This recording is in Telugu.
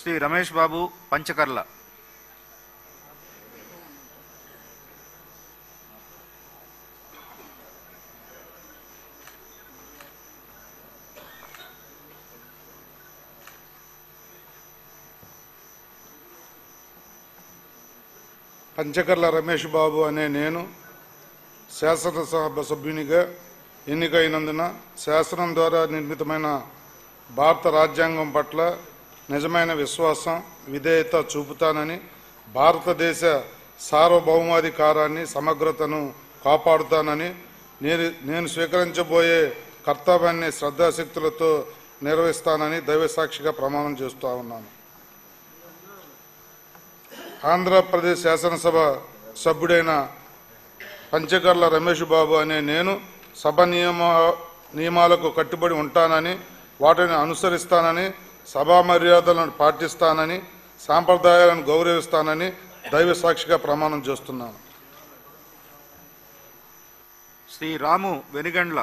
శ్రీ రమేష్ బాబు పంచకర్ల. పంచకర్ల రమేష్ బాబు అనే నేను శాసనసభ సభ్యునిగా ఎన్నికైనందున శాసనం ద్వారా నిర్మితమైన భారత రాజ్యాంగం పట్ల నిజమైన విశ్వాసం, విధేయత చూపుతానని, భారతదేశ సార్వభౌమాధికారాన్ని, సమగ్రతను కాపాడుతానని, నేను స్వీకరించబోయే కర్తవ్యాన్ని శ్రద్ధాశక్తులతో నిర్వహిస్తానని దైవసాక్షిగా ప్రమాణం చేస్తూ ఉన్నాను. ఆంధ్రప్రదేశ్ శాసనసభ సభ్యుడైన పంచకర్ల రమేష్ బాబు అనే నేను సభ నియమాలకు కట్టుబడి ఉంటానని, వాటిని అనుసరిస్తానని, సభా మర్యాదలను పాటిస్తానని, సాంప్రదాయాలను గౌరవిస్తానని దైవ సాక్షిగా ప్రమాణం చేస్తున్నాను. శ్రీ రాము వెనుగండ్ల.